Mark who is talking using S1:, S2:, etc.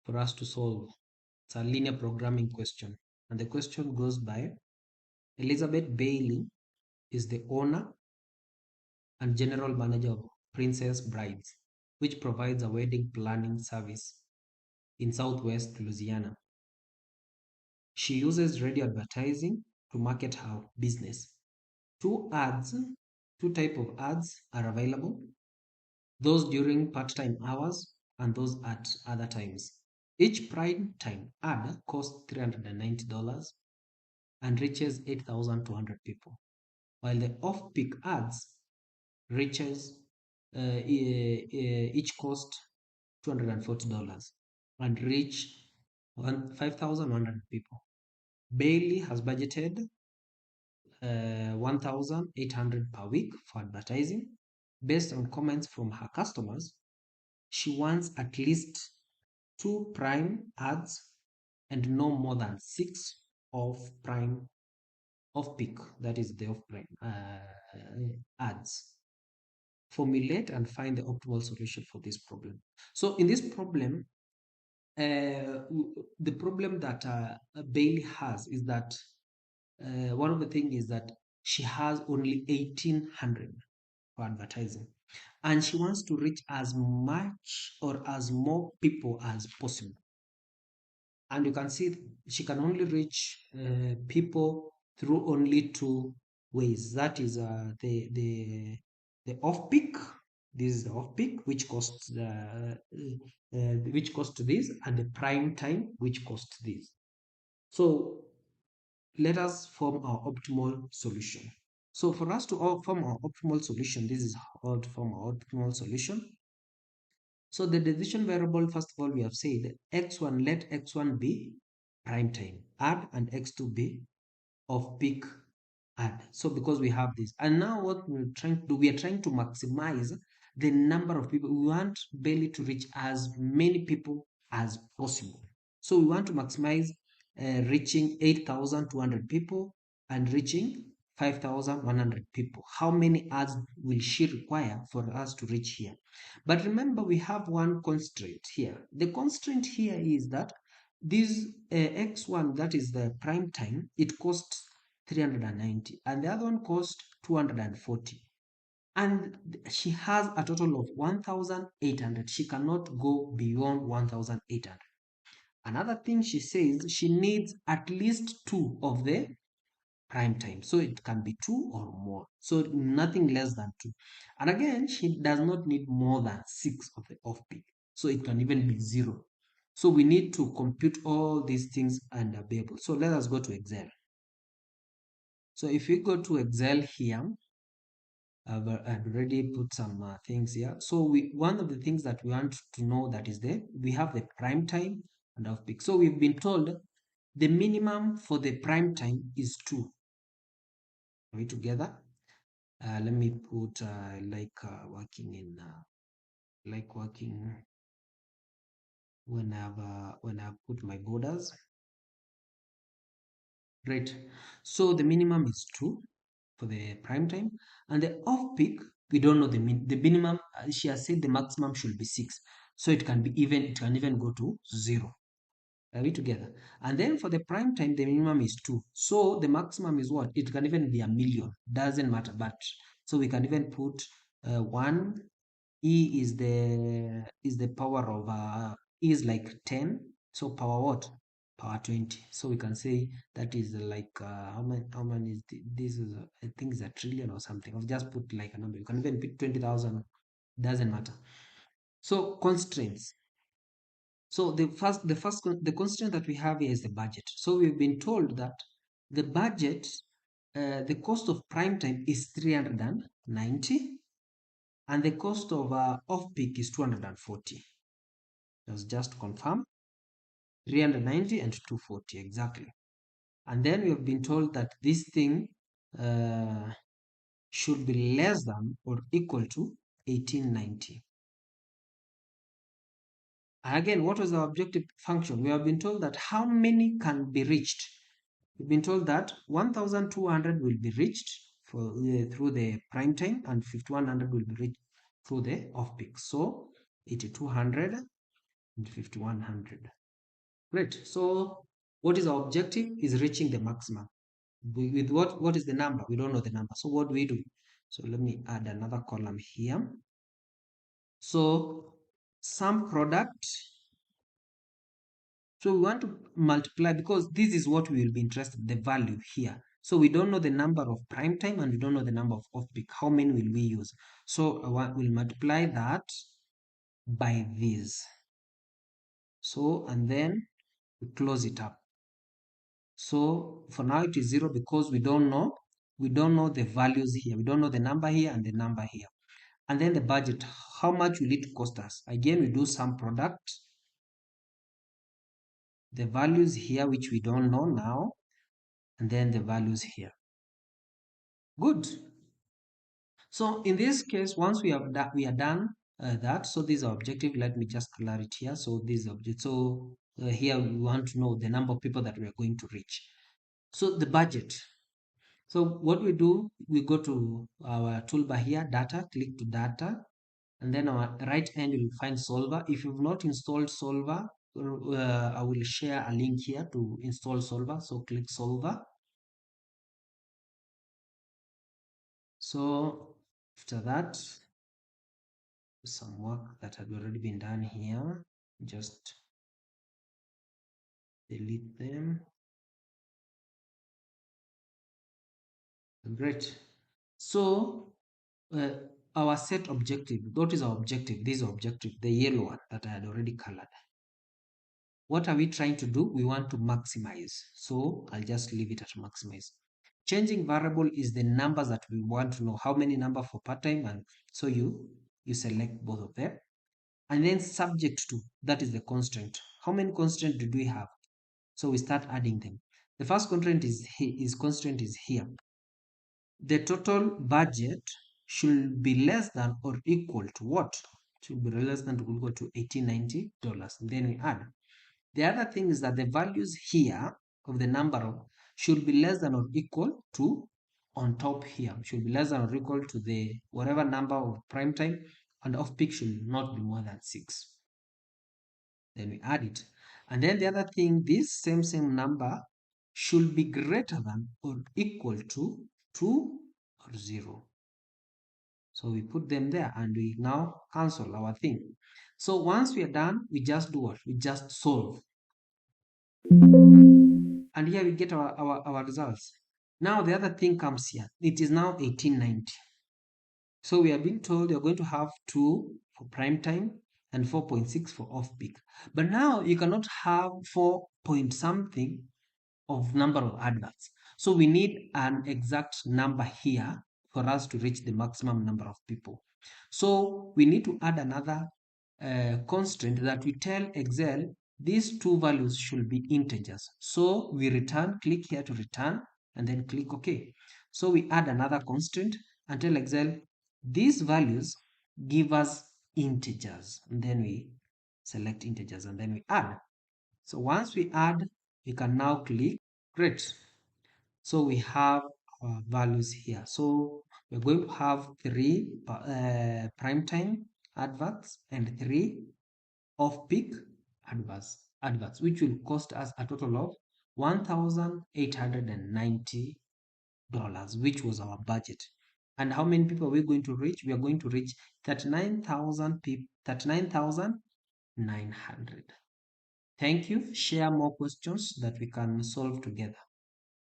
S1: for us to solve. It's a linear programming question. And the question goes by Elizabeth Bailey is the owner and general manager of Princess Brides, which provides a wedding planning service in Southwest Louisiana. She uses radio advertising to market her business. Two ads, two type of ads are available, those during part-time hours and those at other times. Each prime time ad costs $390 and reaches 8,200 people, while the off-peak ads reaches each cost $240 and reach 5,100 people. Bailey has budgeted 1,800 per week for advertising. Based on comments from her customers, she wants at least 2 prime ads and no more than 6 off prime off peak, that is the off prime ads. Formulate and find the optimal solution for this problem. So in this problem, the problem that Bailey has is that one of the things is that she has only 1,800 for advertising, and she wants to reach as much or as more people as possible. And you can see she can only reach people through only two ways. That is the off peak. This is the off peak, which costs this, and the prime time, which costs this. So let us form our optimal solution. So for us to form our optimal solution, this is how to form our optimal solution. So the decision variable, first of all, we have said x1, let x1 be prime time add and x2 be off peak add. So because we have this, and now what we're trying to do, we are trying to maximize the number of people. We want Bailey to reach as many people as possible. So we want to maximize reaching 8,200 people and reaching 5,100 people. How many ads will she require for us to reach here? But remember, we have one constraint here. The constraint here is that this x1, that is the prime time, it costs 390 and the other one costs 240, and she has a total of 1,800. She cannot go beyond 1,800. Another thing she says, she needs at least 2 of the prime time, so it can be 2 or more, so nothing less than 2. And again, she does not need more than 6 of the off peak, so it can even be 0. So we need to compute all these things and be able. So let us go to Excel. So if we go to Excel here, I've already put some things here. So one of the things that we want to know, that is we have the prime time and off peak. So we've been told the minimum for the prime time is 2. Are we together? Let me put working when I've put my borders. Great. So the minimum is 2 for the prime time, and the off peak, we don't know the minimum. She has said the maximum should be 6, so it can even go to 0. Are we together? And then for the prime time, the minimum is 2, so the maximum is what? It can even be 1,000,000, doesn't matter. But so we can even put 1. E is the power of E is like 10, so power what? Power 20. So we can say that is like how many is this is I think it's a trillion or something. I've just put like a number. You can even put 20,000, doesn't matter. So constraints. So the constraint that we have here is the budget. So we've been told that the budget, the cost of prime time is 390, and the cost of off peak is 240. Let's just confirm. 390 and 240 exactly. And then we have been told that this thing should be less than or equal to 1890. And again, what was our objective function? We have been told that how many can be reached. We've been told that 1,200 will be reached through the prime time, and 5,100 will be reached through the off peak. So 8,200 and 5100. Great. So what is our objective? Is reaching the maximum. With what is the number? We don't know the number. So what do we do? So let me add another column here. So some product. So we want to multiply because this is what we will be interested, the value here. So we don't know the number of prime time and we don't know the number of off-peak. How many will we use? So we'll multiply that by this. So, and then we close it up. So for now it is 0 because we don't know the values here. We don't know the number here and the number here. And then the budget, how much will it cost us? Again, we do some product. The values here, which we don't know now, and then the values here. Good. So in this case, once we are done that. So this is our objective. Let me just color it here. So this is object. So here we want to know the number of people that we are going to reach. So the budget. So what we do, we go to our toolbar here, data, click to data, and then our right hand you will find solver. If you've not installed solver, I will share a link here to install solver. So click solver. So after that, some work that had already been done here, just delete them. Great. So our set objective, what is our objective? This objective, the yellow one that I had already colored. What are we trying to do? We want to maximize. So I'll just leave it at maximize. Changing variable is the numbers that we want to know. How many number for part-time? And so you select both of them. And then subject to, that is the constraint. How many constraints do we have? So we start adding them. The first constraint is here. The total budget should be less than or equal to what? Should be less than or equal to $1890. Then we add. The other thing is that the values here of the number of should be less than or equal to on top here. Should be less than or equal to the whatever number of prime time, and off peak should not be more than 6. Then we add it. And then the other thing, this same number should be greater than or equal to 2 or 0. So we put them there and we now cancel our thing. So once we are done, we just do what? We just solve. And here we get our results. Now the other thing comes here. It is now 1890. So we are being told you're going to have 2 for prime time and 4.6 for off-peak. But now you cannot have 4 point something of number of adverts. So we need an exact number here for us to reach the maximum number of people. So we need to add another constraint that we tell Excel these two values should be integers. So we return, click here to return, and then click OK. So we add another constraint and tell Excel these values give us integers, and then we select integers and then we add. So once we add, we can now click. Great. So we have our values here. So we're going to have 3 prime time adverts and 3 off-peak adverts, which will cost us a total of $1,890, which was our budget. And how many people are we going to reach? We are going to reach 39,000 people, 39,900. Thank you. Share more questions that we can solve together.